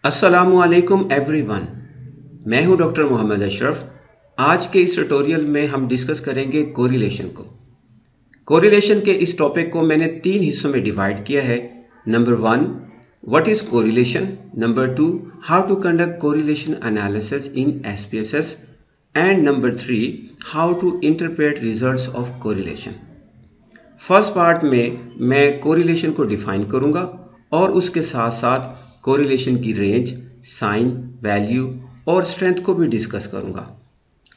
अस्सलामुअलैकुम एवरीवन। मैं हूं डॉक्टर मोहम्मद अशरफ। आज के इस ट्यूटोरियल में हम डिस्कस करेंगे कोरिलेशन को। कोरिलेशन के इस टॉपिक को मैंने 3 हिस्सों में डिवाइड किया है। Number 1, what is correlation. Number 2, how to conduct correlation analysis in SPSS. And number 3, how to interpret results of correlation. First part में मैं कोरिलेशन को डिफाइन करूंगा और उसके साथ साथ कोरिलेशन की रेंज, साइन, वैल्यू और स्ट्रेंथ को भी डिस्कस करूंगा।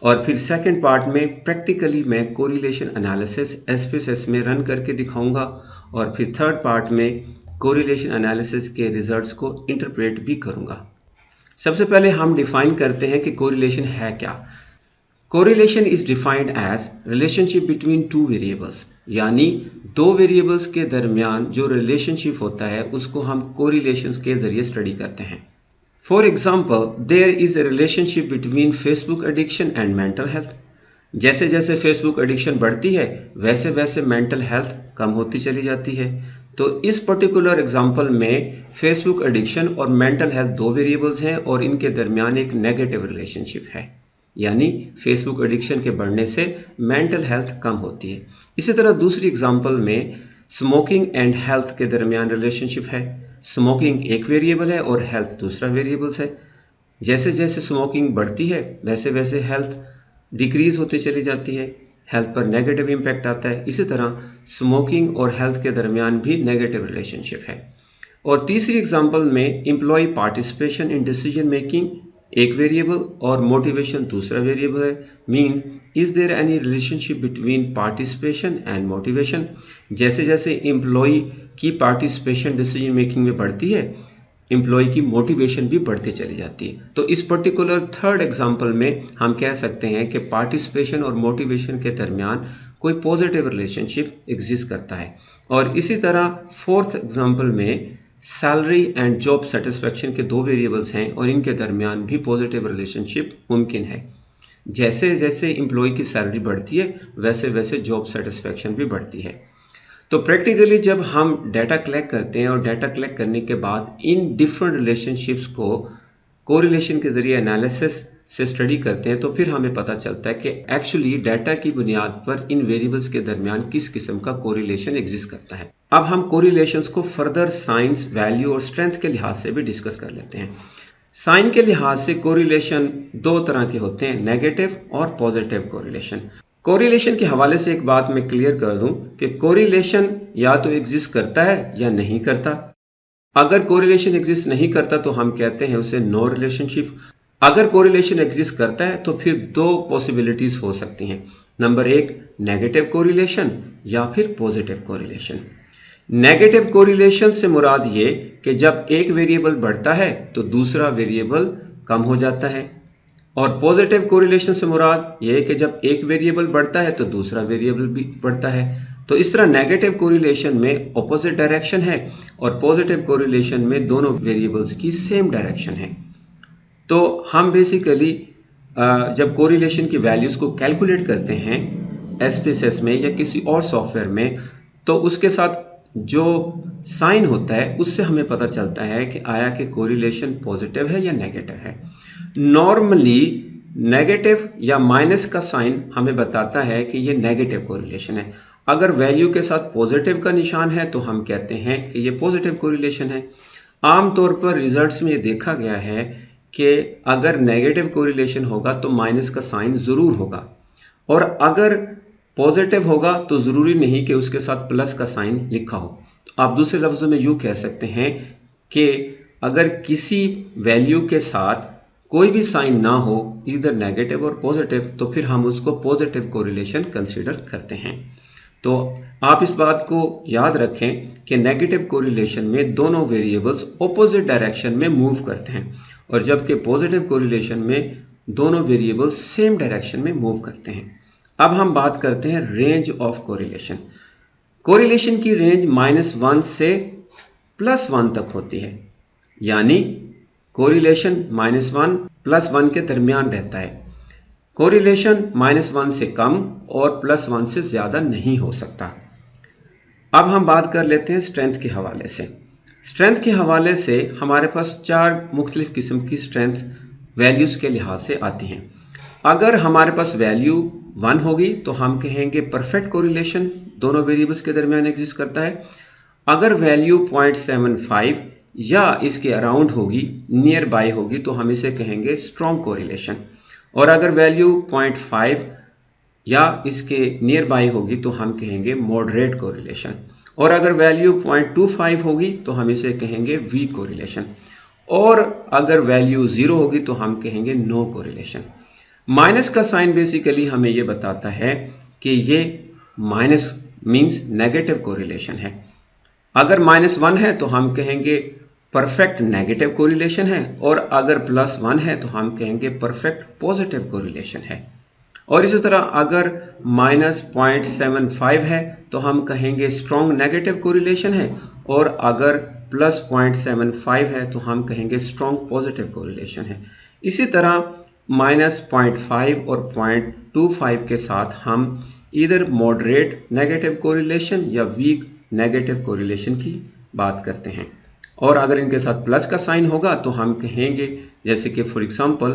और फिर सेकंड पार्ट में प्रैक्टिकली मैं कोरिलेशन एनालिसिस एसपीएसएस में रन करके दिखाऊंगा और फिर थर्ड पार्ट में कोरिलेशन एनालिसिस के रिजल्ट्स को इंटरप्रेट भी करूंगा। सबसे पहले हम डिफाइन करते हैं कि कोरिलेशन है क्या। Correlation is defined as relationship between two variables, यानी दो वेरिएबल्स के दरमियान जो रिलेशनशिप होता है उसको हम कोरिलेशंस के जरिए स्टडी करते हैं। For example, there is a relationship between Facebook addiction and mental health. जैसे जैसे फेसबुक एडिक्शन बढ़ती है वैसे वैसे मेंटल हेल्थ कम होती चली जाती है। तो इस पर्टिकुलर एग्जाम्पल में फेसबुक एडिक्शन और मेंटल हेल्थ दो वेरिएबल्स हैं और इनके दरमियान एक नेगेटिव रिलेशनशिप है, यानी फेसबुक एडिक्शन के बढ़ने से मेंटल हेल्थ कम होती है। इसी तरह दूसरी एग्जांपल में स्मोकिंग एंड हेल्थ के दरमियान रिलेशनशिप है। स्मोकिंग एक वेरिएबल है और हेल्थ दूसरा वेरिएबल्स है। जैसे जैसे स्मोकिंग बढ़ती है वैसे वैसे हेल्थ डिक्रीज होती चली जाती है, हेल्थ पर नेगेटिव इम्पैक्ट आता है। इसी तरह स्मोकिंग और हेल्थ के दरमियान भी नेगेटिव रिलेशनशिप है। और तीसरी एग्जांपल में employ participation in decision making एक वेरिएबल और मोटिवेशन दूसरा वेरिएबल है। Mean is there any relationship between participation and motivation. जैसे जैसे एम्प्लॉय की पार्टिसिपेशन डिसीजन मेकिंग में बढ़ती है, एम्प्लॉय की मोटिवेशन भी बढ़ती चली जाती है। तो इस पर्टिकुलर थर्ड एग्जांपल में हम कह सकते हैं कि पार्टिसिपेशन और मोटिवेशन के दरमियान कोई पॉजिटिव रिलेशनशिप एग्जिस्ट करता है। और इसी तरह फोर्थ एग्जांपल में सैलरी एंड जॉब सेटिस्फेक्शन के दो वेरिएबल्स हैं और इनके दरमियान भी पॉजिटिव रिलेशनशिप मुमकिन है। जैसे जैसे एम्प्लॉय की सैलरी बढ़ती है वैसे वैसे जॉब सेटिस्फेक्शन भी बढ़ती है। तो प्रैक्टिकली जब हम डाटा कलेक्ट करते हैं और डाटा कलेक्ट करने के बाद इन डिफरेंट रिलेशनशिप्स को कोरिलेशन के जरिए एनालिसिस से स्टडी करते हैं तो फिर हमें पता चलता है कि एक्चुअली डाटा की बुनियाद पर इन वेरिएबल्स के दरमियान किस किस्म का कोरिलेशन एग्जिस्ट करता है। अब हम कोरिलेशंस को फर्दर साइंस, वैल्यू और स्ट्रेंथ के लिहाज से भी डिस्कस कर लेते हैं। साइन के लिहाज से कोरिलेशन दो तरह के होते हैं, नेगेटिव और पॉजिटिव कोरिलेशन। कोरिलेशन के हवाले से एक बात मैं क्लियर कर दूं कि कोरिलेशन या तो एग्जिस्ट करता है या नहीं करता। अगर कोरिलेशन एग्जिस्ट नहीं करता तो हम कहते हैं उसे नो रिलेशनशिप। अगर कोरिलेशन एग्जिस्ट करता है तो फिर दो पॉसिबिलिटीज हो सकती हैं। नंबर 1, नेगेटिव कोरिलेशन या फिर पॉजिटिव कोरिलेशन। नेगेटिव कोरिलेशन से मुराद ये कि जब एक वेरिएबल बढ़ता है तो दूसरा वेरिएबल कम हो जाता है, और पॉजिटिव कोरिलेशन से मुराद ये है कि जब एक वेरिएबल बढ़ता है तो दूसरा वेरिएबल भी बढ़ता है। तो इस तरह नेगेटिव कोरिलेशन में ऑपोजिट डायरेक्शन है और पॉजिटिव कोरिलेशन में दोनों वेरिएबल्स की सेम डायरेक्शन है। तो हम बेसिकली जब कोरिलेशन की वैल्यूज़ को कैलकुलेट करते हैं एसपीएसएस में या किसी और सॉफ्टवेयर में, तो उसके साथ जो साइन होता है उससे हमें पता चलता है कि आया कि कोरिलेशन पॉजिटिव है या नेगेटिव है। नॉर्मली नेगेटिव या माइनस का साइन हमें बताता है कि ये नेगेटिव कोरिलेशन है। अगर वैल्यू के साथ पॉजिटिव का निशान है तो हम कहते हैं कि ये पॉजिटिव कोरिलेशन है। आमतौर पर रिजल्ट्स में ये देखा गया है कि अगर नेगेटिव कोरिलेशन होगा तो माइनस का साइन ज़रूर होगा, और अगर पॉजिटिव होगा तो ज़रूरी नहीं कि उसके साथ प्लस का साइन लिखा हो। तो आप दूसरे लफ्ज़ों में यूँ कह सकते हैं कि अगर किसी वैल्यू के साथ कोई भी साइन ना हो, इधर नेगेटिव और पॉजिटिव, तो फिर हम उसको पॉजिटिव कोरिलेशन कंसीडर करते हैं। तो आप इस बात को याद रखें कि नेगेटिव कोरिलेशन में दोनों वेरिएबल्स ऑपोजिट डायरेक्शन में मूव करते हैं, और जबकि पॉजिटिव कोरिलेशन में दोनों वेरिएबल्स सेम डायरेक्शन में मूव करते हैं। अब हम बात करते हैं रेंज ऑफ कोरिलेशन। कोरिलेशन की रेंज -1 से +1 तक होती है, यानी कोरिलेशन -1 +1 के दरमियान रहता है। कोरिलेशन -1 से कम और +1 से ज़्यादा नहीं हो सकता। अब हम बात कर लेते हैं स्ट्रेंथ के हवाले से। स्ट्रेंथ के हवाले से हमारे पास 4 मुख्तलिफ किस्म की स्ट्रेंथ वैल्यूज़ के लिहाज से आती हैं। अगर हमारे पास वैल्यू 1 होगी तो हम कहेंगे परफेक्ट कोरिलेशन दोनों वेरिएबल्स के दरमियान एग्जिस्ट करता है। अगर वैल्यू 0.75 या इसके अराउंड होगी, नियर बाय होगी, तो हम इसे कहेंगे स्ट्रॉन्ग कोरिलेशन। और अगर वैल्यू 0.5 या इसके नियर बाय होगी तो हम कहेंगे मॉडरेट कोरिलेशन। और अगर वैल्यू 0.25 होगी तो हम इसे कहेंगे वीक कोरिलेशन। और अगर वैल्यू 0 होगी तो हम कहेंगे नो कोरिलेशन। माइनस का साइन बेसिकली हमें ये बताता है कि ये माइनस मीन्स नेगेटिव कोरिलेशन है। अगर -1 है तो हम कहेंगे परफेक्ट नेगेटिव कोरिलेशन है, और अगर +1 है तो हम कहेंगे परफेक्ट पॉजिटिव कोरिलेशन है। और इसी तरह अगर -0.75 है तो हम कहेंगे स्ट्रॉन्ग नेगेटिव कोरिलेशन है, और अगर +0.75 है तो हम कहेंगे स्ट्रॉन्ग पॉजिटिव कोरिलेशन है। इसी तरह -0.5 और 0.25 के साथ हम इधर मॉडरेट नेगेटिव कोरिलेशन या वीक नेगेटिव कोरिलेशन की बात करते हैं। और अगर इनके साथ प्लस का साइन होगा तो हम कहेंगे, जैसे कि फॉर एग्जांपल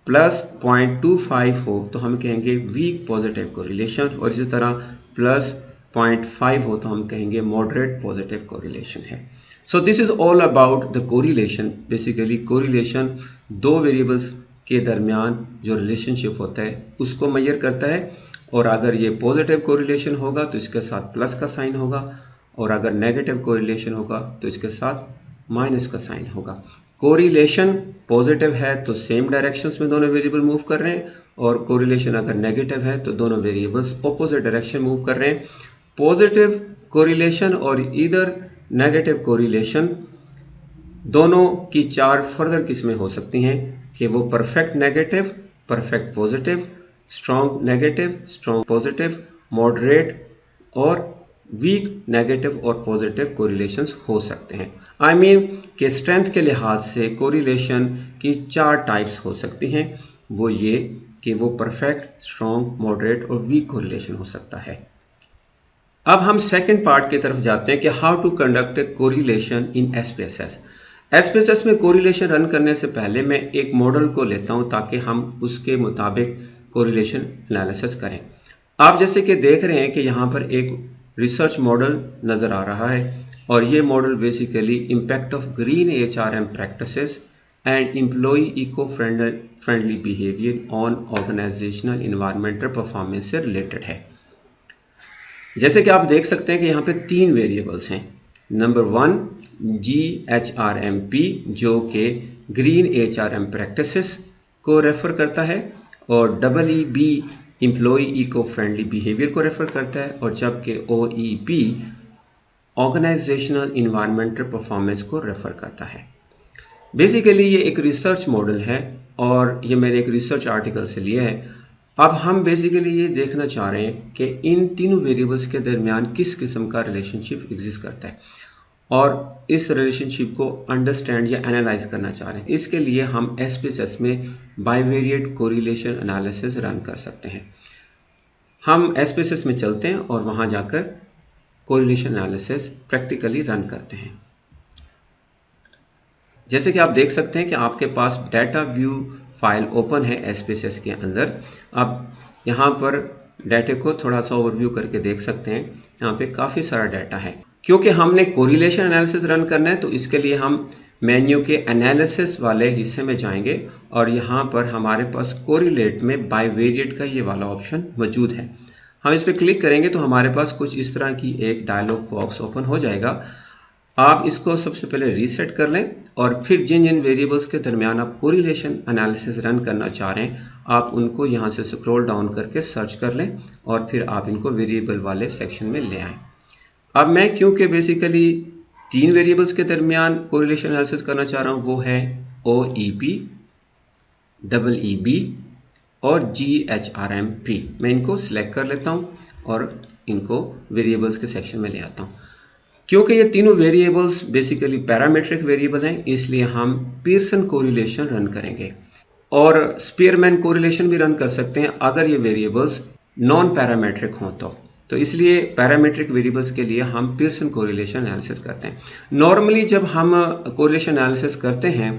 +0.25 हो तो हम कहेंगे वीक पॉजिटिव कोरिलेशन, और इसी तरह +0.5 हो तो हम कहेंगे मॉडरेट पॉजिटिव कोरिलेशन है। So this is all about the correlation. Basically correlation दो वेरिएबल्स के दरमियान जो रिलेशनशिप होता है उसको मेजर करता है, और अगर ये पॉजिटिव कोरिलेशन होगा तो इसके साथ प्लस का साइन होगा, और अगर नेगेटिव कोरिलेशन होगा तो इसके साथ माइनस का साइन होगा। कोरिलेशन पॉजिटिव है तो सेम डायरेक्शंस में दोनों वेरिएबल मूव कर रहे हैं, और कोरिलेशन अगर नेगेटिव है तो दोनों वेरिएबल्स ऑपोजिट डायरेक्शन मूव कर रहे हैं। पॉजिटिव कोरिलेशन और इधर नेगेटिव कोरिलेशन दोनों की 4 फर्दर किस्में हो सकती हैं कि वो perfect negative, perfect positive, strong negative, strong positive, moderate और वीक नेगेटिव और पॉजिटिव कोरिलेशंस हो सकते हैं। आई मीन कि स्ट्रेंथ के लिहाज से कोरिलेशन की 4 टाइप्स हो सकती हैं। वो ये कि वो परफेक्ट, स्ट्रॉन्ग, मॉडरेट और वीक कोरिलेशन हो सकता है। अब हम सेकंड पार्ट की तरफ जाते हैं कि how to conduct a correlation in SPSS. SPSS में कोरिलेशन रन करने से पहले मैं एक मॉडल को लेता हूं ताकि हम उसके मुताबिक कोरिलेशन एनालिसिस करें। आप जैसे कि देख रहे हैं कि यहाँ पर एक रिसर्च मॉडल नज़र आ रहा है, और ये model basically impact of green HRM practices and employee eco friendly behaviour on organisational environmental performance से रिलेटेड है। जैसे कि आप देख सकते हैं कि यहाँ पे 3 वेरिएबल्स हैं। नंबर 1 GHRMP जो कि ग्रीन HRM प्रैक्टिसेस को रेफ़र करता है, और EEB employee eco friendly behaviour को रेफ़र करता है, और जबकि OEP ऑर्गेनाइजेशनल इन्वायरमेंटल परफॉर्मेंस को रेफ़र करता है। बेसिकली ये एक रिसर्च मॉडल है, और ये मैंने एक रिसर्च आर्टिकल से लिया है। अब हम बेसिकली ये देखना चाह रहे हैं कि इन तीनों वेरिएबल्स के दरमियान किस किस्म का रिलेशनशिप एग्जिस्ट करता है, और इस रिलेशनशिप को अंडरस्टैंड या एनालाइज करना चाह रहे हैं। इसके लिए हम एसपीएसएस में बाइवेरिएट कोरिलेशन एनालिसिस रन कर सकते हैं। हम एसपीएसएस में चलते हैं और वहाँ जाकर कोरिलेशन एनालिसिस प्रैक्टिकली रन करते हैं। जैसे कि आप देख सकते हैं कि आपके पास डाटा व्यू फाइल ओपन है एसपीएसएस के अंदर। आप यहाँ पर डाटा को थोड़ा सा ओवरव्यू करके देख सकते हैं। यहाँ पे काफ़ी सारा डाटा है। क्योंकि हमने कोरिलेशन एनालिसिस रन करना है तो इसके लिए हम मेन्यू के एनालिसिस वाले हिस्से में जाएंगे, और यहाँ पर हमारे पास कोरिलेट में बाइवेरिएट का ये वाला ऑप्शन मौजूद है। हम इस पर क्लिक करेंगे तो हमारे पास कुछ इस तरह की एक डायलॉग बॉक्स ओपन हो जाएगा। आप इसको सबसे पहले रीसेट कर लें, और फिर जिन जिन वेरिएबल्स के दरमियान आप कोरिलेशन एनालिसिस रन करना चाह रहे हैं आप उनको यहाँ से स्क्रॉल डाउन करके सर्च कर लें, और फिर आप इनको वेरिएबल वाले सेक्शन में ले आएँ। अब मैं क्योंकि बेसिकली 3 वेरिएबल्स के दरमियान कोरिलेशन एनालिसिस करना चाह रहा हूँ, वो है OEP, EEB और GHRMP। मैं इनको सिलेक्ट कर लेता हूँ और इनको वेरिएबल्स के सेक्शन में ले आता हूँ। क्योंकि ये तीनों वेरिएबल्स बेसिकली पैरामीट्रिक वेरिएबल हैं, इसलिए हम पियर्सन कोरिलेशन रन करेंगे, और स्पीयरमैन कोरिलेशन भी रन कर सकते हैं अगर ये वेरिएबल्स नॉन पैरामीट्रिक हों तो। तो इसलिए पैरामीट्रिक वेरिएबल्स के लिए हम पियर्सन कोरिलेशन एनालिसिस करते हैं। नॉर्मली जब हम कोरिलेशन एनालिसिस करते हैं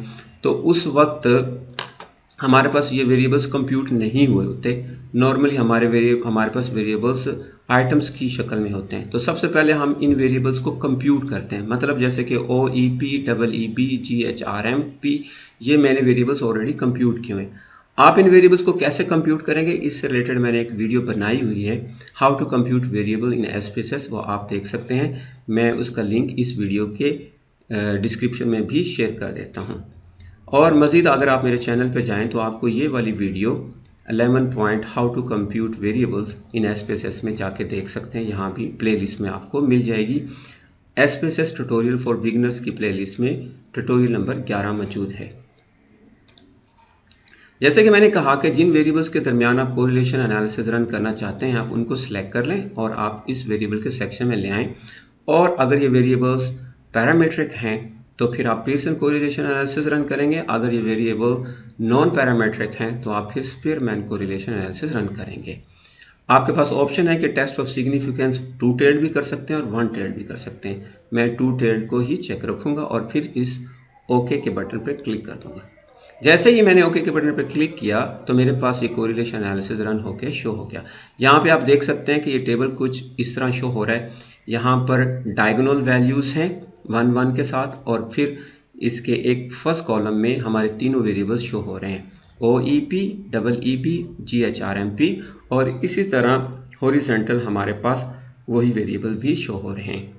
तो उस वक्त हमारे पास ये वेरिएबल्स कंप्यूट नहीं हुए होते। नॉर्मली हमारे पास वेरिएबल्स आइटम्स की शक्ल में होते हैं। तो सबसे पहले हम इन वेरिएबल्स को कंप्यूट करते हैं, मतलब जैसे कि OEP, EEB, GHRMP, ये मैंने वेरिएबल्स ऑलरेडी कंप्यूट किए हैं। आप इन वेरिएबल्स को कैसे कंप्यूट करेंगे, इससे रिलेटेड मैंने एक वीडियो बनाई हुई है, how to compute variable in SPSS, वो आप देख सकते हैं। मैं उसका लिंक इस वीडियो के डिस्क्रिप्शन में भी शेयर कर देता हूँ। और मज़ीद अगर आप मेरे चैनल पे जाएं तो आपको ये वाली video 11 point how to compute variables in SPSS में जाके देख सकते हैं। यहाँ भी प्लेलिस्ट में आपको मिल जाएगी। SPSS ट्यूटोरियल फॉर बिगिनर्स की प्लेलिस्ट में ट्यूटोरियल नंबर 11 मौजूद है। जैसे कि मैंने कहा कि जिन वेरिएबल्स के दरमियान आप कोरिलेशन एनालिसिस रन करना चाहते हैं, आप उनको सिलेक्ट कर लें और आप इस वेरिएबल के सेक्शन में ले आएँ। और अगर ये वेरिएबल्स पैरामीट्रिक हैं तो फिर आप पियर्सन कोरिलेशन एनालिसिस रन करेंगे। अगर ये वेरिएबल नॉन पैरामीट्रिक हैं तो आप फिर स्पीयरमैन कोरिलेशन एनालिसिस रन करेंगे। आपके पास ऑप्शन है कि टेस्ट ऑफ सिग्निफिकेंस 2 टेल्ड भी कर सकते हैं और 1 टेल्ड भी कर सकते हैं। मैं 2 टेल्ड को ही चेक रखूँगा और फिर इस ओके के बटन पर क्लिक कर दूँगा। जैसे ही मैंने ओके के बटन पर क्लिक किया तो मेरे पास ये कोरिलेशन एनालिसिस रन होकर शो हो गया। यहाँ पे आप देख सकते हैं कि ये टेबल कुछ इस तरह शो हो रहा है। यहाँ पर डायगोनल वैल्यूज़ हैं 1 1 के साथ, और फिर इसके एक फर्स्ट कॉलम में हमारे तीनों वेरिएबल्स शो हो रहे हैं, OEP, EEB, GHRMP, और इसी तरह हॉरिजॉन्टल हमारे पास वही वेरिएबल भी शो हो रहे हैं।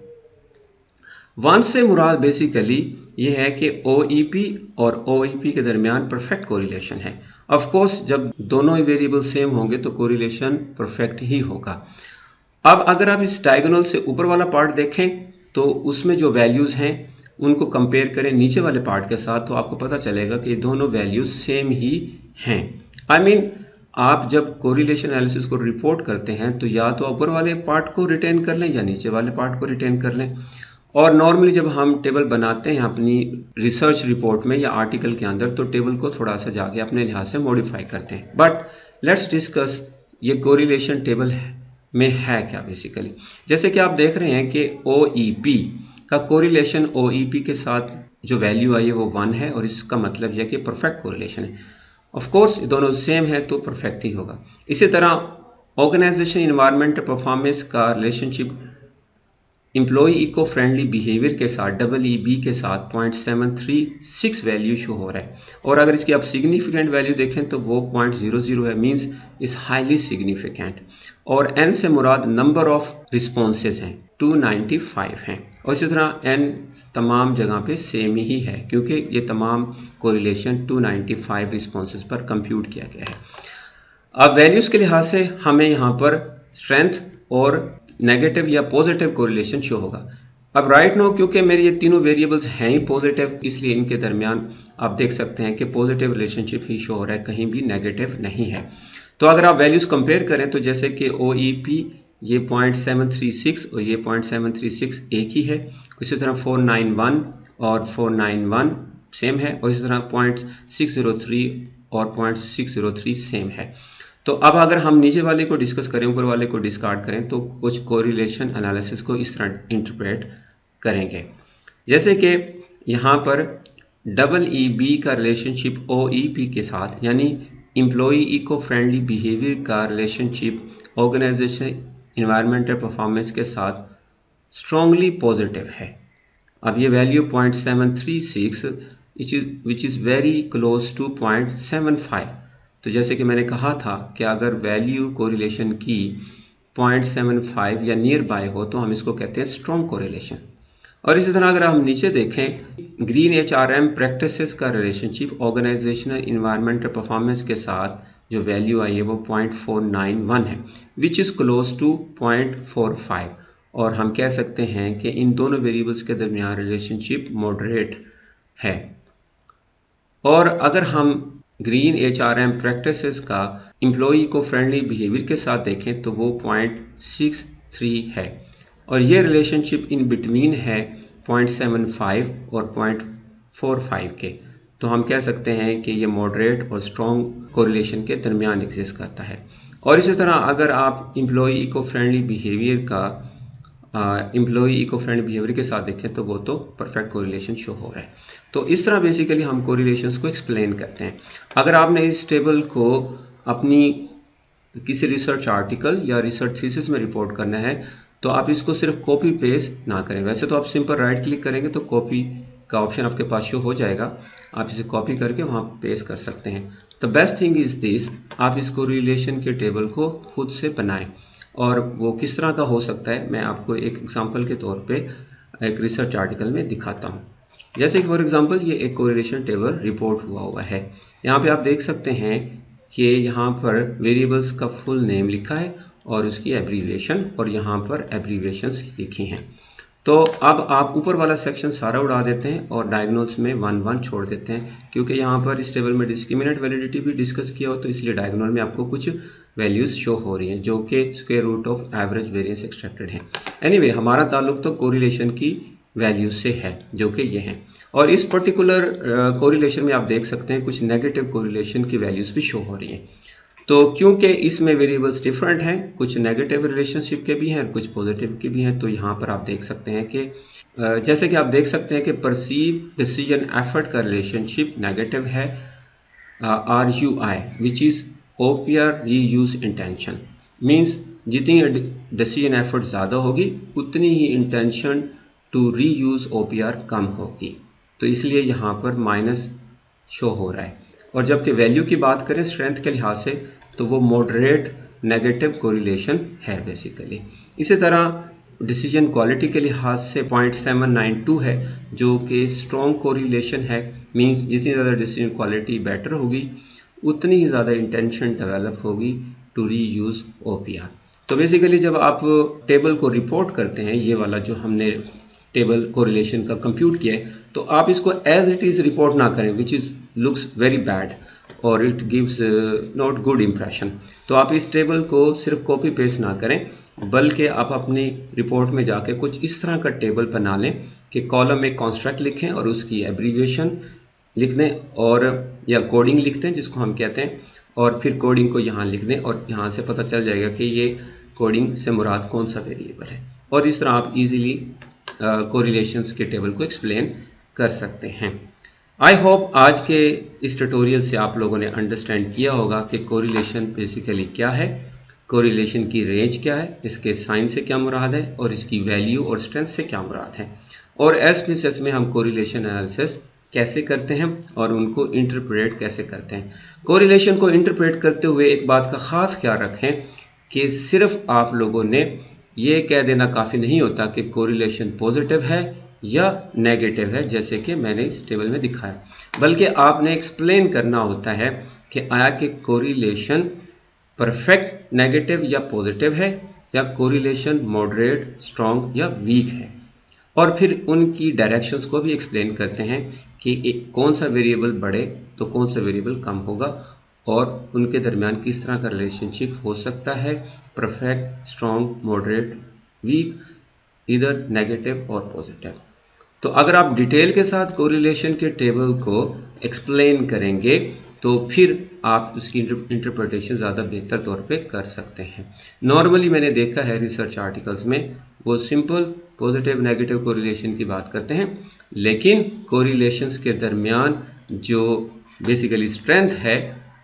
1 से मुराद बेसिकली ये है कि OEP और OEP के दरमियान परफेक्ट कोरिलेशन है। ऑफ कोर्स जब दोनों वेरिएबल सेम होंगे तो कोरिलेशन परफेक्ट ही होगा। अब अगर आप इस डायगोनल से ऊपर वाला पार्ट देखें तो उसमें जो वैल्यूज़ हैं उनको कंपेयर करें नीचे वाले पार्ट के साथ, तो आपको पता चलेगा कि दोनों वैल्यूज़ सेम ही हैं। आई मीन आप जब कोरिलेशन एनालिसिस को रिपोर्ट करते हैं तो या तो ऊपर वाले पार्ट को रिटेन कर लें या नीचे वाले पार्ट को रिटेन कर लें। और नॉर्मली जब हम टेबल बनाते हैं अपनी रिसर्च रिपोर्ट में या आर्टिकल के अंदर, तो टेबल को थोड़ा सा जाके अपने लिहाज से मॉडिफाई करते हैं। बट लेट्स डिस्कस ये कोरिलेशन टेबल में है क्या बेसिकली। जैसे कि आप देख रहे हैं कि OEP का कोरिलेशन OEP के साथ जो वैल्यू आई है वो 1 है, और इसका मतलब यह कि परफेक्ट कोरिलेशन है। ऑफ कोर्स दोनों सेम है तो परफेक्ट ही होगा। इसी तरह ऑर्गेनाइजेशन इन्वायरमेंट परफॉर्मेंस का relationship employ eco friendly behaviour के साथ EEB के साथ 0.736 वैल्यू शो हो रहा है। और अगर इसकी आप सिग्निफिकेंट वैल्यू देखें तो वो 0.00 है, मींस इज हाईली सिग्निफिकेंट। और N से मुराद नंबर ऑफ रिस्पॉन्सेज हैं, 295 हैं। और इसी तरह N तमाम जगह पे सेम ही है क्योंकि ये तमाम कोरिलेशन 295 रिस्पॉन्सेज पर कंप्यूट किया गया है। अब वैल्यूज़ के लिहाज से हमें यहाँ पर स्ट्रेंथ और नेगेटिव या पॉजिटिव कोरिलेशन शो होगा। अब राइट नो क्योंकि मेरे ये तीनों वेरिएबल्स हैं ही पॉजिटिव, इसलिए इनके दरमियान आप देख सकते हैं कि पॉजिटिव रिलेशनशिप ही शो हो रहा है, कहीं भी नेगेटिव नहीं है। तो अगर आप वैल्यूज़ कंपेयर करें तो जैसे कि OEP ये 0.736 और ये 0.736 एक ही है। इसी तरह 491 और 491 सेम है, और इसी तरह 0.603 और 0.603 सेम है। तो अब अगर हम नीचे वाले को डिस्कस करें, ऊपर वाले को डिस्कार्ड करें, तो कुछ कोरिलेशन एनालिसिस को इस तरह इंटरप्रेट करेंगे। जैसे कि यहाँ पर EEB का रिलेशनशिप OEP के साथ, यानी एम्प्लॉय इको फ्रेंडली बिहेवियर का रिलेशनशिप ऑर्गेनाइजेशन इन्वायरमेंटल परफॉर्मेंस के साथ स्ट्रॉन्गली पॉजिटिव है। अब ये value 0.736 which is very close to 0.75। तो जैसे कि मैंने कहा था कि अगर वैल्यू कोरिलेशन की 0.75 या नियर बाय हो तो हम इसको कहते हैं स्ट्रॉन्ग कोरिलेशन। और इसी तरह अगर हम नीचे देखें, ग्रीन HRM प्रैक्टिसेस का रिलेशनशिप ऑर्गेनाइजेशनल इन्वायरमेंटल परफॉर्मेंस के साथ जो वैल्यू आई है वो 0.491 है, विच इज़ क्लोज टू 0.45। और हम कह सकते हैं कि इन दोनों वेरिएबल्स के दरमियान रिलेशनशिप मॉडरेट है। और अगर हम ग्रीन HRM प्रैक्टिसेस का एम्प्लॉय को फ्रेंडली बिहेवियर के साथ देखें तो वो 0.63 है, और ये रिलेशनशिप इन बिटवीन है 0.75 और 0.45 के। तो हम कह सकते हैं कि ये मॉडरेट और स्ट्रॉन्ग कोरिलेशन के दरमियान एग्जिस्ट करता है। और इसी तरह अगर आप एम्प्लॉय इको फ्रेंडली बिहेवियर के साथ देखें तो वो तो परफेक्ट कोरिलेशन शो हो रहा है। तो इस तरह बेसिकली हम कोरिलेशंस को एक्सप्लेन करते हैं। अगर आपने इस टेबल को अपनी किसी रिसर्च आर्टिकल या रिसर्च थीसिस में रिपोर्ट करना है तो आप इसको सिर्फ कॉपी पेस्ट ना करें। वैसे तो आप सिंपल राइट क्लिक करेंगे तो कॉपी का ऑप्शन आपके पास शो हो जाएगा, आप इसे कॉपी करके वहाँ पेस्ट कर सकते हैं। The best thing is this, आप इस कोरिलेशन के टेबल को खुद से बनाएं। और वो किस तरह का हो सकता है मैं आपको एक एग्जांपल के तौर पे एक रिसर्च आर्टिकल में दिखाता हूँ। जैसे कि फॉर एग्जांपल ये एक कोरिलेशन टेबल रिपोर्ट हुआ है। यहाँ पे आप देख सकते हैं कि यहाँ पर वेरिएबल्स का फुल नेम लिखा है और उसकी एब्रीविएशन, और यहाँ पर एब्रीविएशंस लिखी हैं। तो अब आप ऊपर वाला सेक्शन सारा उड़ा देते हैं और डायगोनल्स में 1 1 छोड़ देते हैं, क्योंकि यहाँ पर इस टेबल में डिस्क्रिमिनेंट वैलिडिटी भी डिस्कस किया हो तो इसलिए डायगोनल में आपको कुछ वैल्यूज़ शो हो रही हैं जो कि square root of average variance extracted हैं। एनीवे हमारा ताल्लुक तो कोरिलेशन की वैल्यूज से है जो कि ये हैं। और इस पर्टिकुलर कोरिलेशन में आप देख सकते हैं कुछ नेगेटिव कोरिलेशन की वैल्यूज़ भी शो हो रही हैं। तो क्योंकि इसमें वेरिएबल्स डिफरेंट हैं, कुछ नेगेटिव रिलेशनशिप के भी हैं और कुछ पॉजिटिव के भी हैं, तो यहाँ पर आप देख सकते हैं कि जैसे कि आप देख सकते हैं कि परसीव डिसीजन एफर्ट का रिलेशनशिप नेगेटिव है RUI which is OPR reuse intention. Means जितनी डिसीजन एफर्ट ज़्यादा होगी उतनी ही इंटेंशन टू रीयूज OPR कम होगी, तो इसलिए यहाँ पर माइनस शो हो रहा है। और जबकि वैल्यू की बात करें स्ट्रेंथ के लिहाज से तो वो मॉडरेट नेगेटिव कोरिलेशन है बेसिकली। इसी तरह डिसीजन क्वालिटी के लिहाज से 0.792 है जो कि स्ट्रॉन्ग कोरिलेशन है। मींस जितनी ज़्यादा डिसीजन क्वालिटी बेटर होगी उतनी ही ज़्यादा इंटेंशन डेवलप होगी टू री यूज़ OPR। तो बेसिकली जब आप टेबल को रिपोर्ट करते हैं, ये वाला जो हमने टेबल कोरिलेशन का कंप्यूट किया है, तो आप इसको एज इट इज़ रिपोर्ट ना करें which is looks very bad और it gives not good impression. तो आप इस टेबल को सिर्फ कॉपी पेस्ट ना करें बल्कि आप अपनी रिपोर्ट में जाके कुछ इस तरह का टेबल बना लें कि कॉलम में कॉन्स्ट्रक्ट लिखें और उसकी एब्रीविएशन लिख दें, और या कोडिंग लिख दें जिसको हम कहते हैं, और फिर कोडिंग को यहाँ लिख दें और यहाँ से पता चल जाएगा कि ये कोडिंग से मुराद कौन सा वेरिएबल है। और इस तरह आप इजीली कोरिलेशंस के टेबल को एक्सप्लेन कर सकते हैं। आई होप आज के इस ट्यूटोरियल से आप लोगों ने अंडरस्टैंड किया होगा कि कोरिलेशन बेसिकली क्या है, कोरिलेशन की रेंज क्या है, इसके साइन से क्या मुराद है और इसकी वैल्यू और स्ट्रेंथ से क्या मुराद है, और SPSS में हम कोरिलेशन एनालिसिस कैसे करते हैं और उनको इंटरप्रेट कैसे करते हैं। कोरिलेशन को इंटरप्रेट करते हुए एक बात का ख़ास ख्याल रखें कि सिर्फ आप लोगों ने ये कह देना काफ़ी नहीं होता कि कोरिलेशन पॉजिटिव है या नेगेटिव है जैसे कि मैंने इस टेबल में दिखाया, बल्कि आपने एक्सप्लेन करना होता है कि आया कि कोरिलेशन परफेक्ट नेगेटिव या पॉजिटिव है या कोरिलेशन मॉडरेट स्ट्रॉन्ग या वीक है। और फिर उनकी डायरेक्शंस को भी एक्सप्लेन करते हैं कि कौन सा वेरिएबल बढ़े तो कौन सा वेरिएबल कम होगा और उनके दरमियान किस तरह का रिलेशनशिप हो सकता है, परफेक्ट, स्ट्रॉन्ग, मॉडरेट, वीक, इधर नेगेटिव और पॉजिटिव। तो अगर आप डिटेल के साथ कोरिलेशन के टेबल को एक्सप्लेन करेंगे तो फिर आप उसकी इंटरप्रिटेशन ज़्यादा बेहतर तौर पे कर सकते हैं। नॉर्मली मैंने देखा है रिसर्च आर्टिकल्स में वो सिंपल पॉजिटिव नेगेटिव कोरिलेशन की बात करते हैं, लेकिन कोरिलेशंस के दरमियान जो बेसिकली स्ट्रेंथ है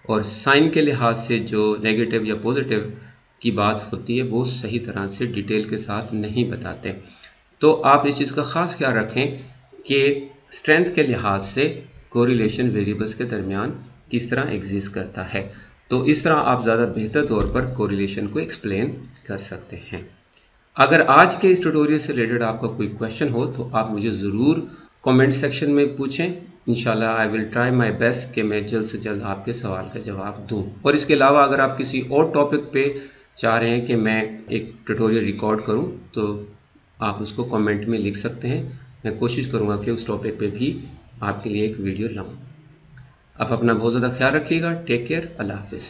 और साइन के लिहाज से जो नेगेटिव या पॉजिटिव की बात होती है वो सही तरह से डिटेल के साथ नहीं बताते। तो आप इस चीज़ का ख़ास ख्याल रखें कि स्ट्रेंथ के लिहाज से कोरिलेशन वेरिएबल्स के दरमियान किस तरह एग्जिस्ट करता है। तो इस तरह आप ज़्यादा बेहतर तौर पर कोरिलेशन को एक्सप्लेन कर सकते हैं। अगर आज के इस ट्यूटोरियल से रिलेटेड आपका कोई क्वेश्चन हो तो आप मुझे ज़रूर कमेंट सेक्शन में पूछें। इंशाल्लाह I will try my best कि मैं जल्द से जल्द आपके सवाल का जवाब दूं। और इसके अलावा अगर आप किसी और टॉपिक पे चाह रहे हैं कि मैं एक ट्यूटोरियल रिकॉर्ड करूं तो आप उसको कमेंट में लिख सकते हैं। मैं कोशिश करूंगा कि उस टॉपिक पे भी आपके लिए एक वीडियो लाऊं। आप अपना बहुत ज़्यादा ख्याल रखिएगा। Take care. अल्लाह हाफिज़।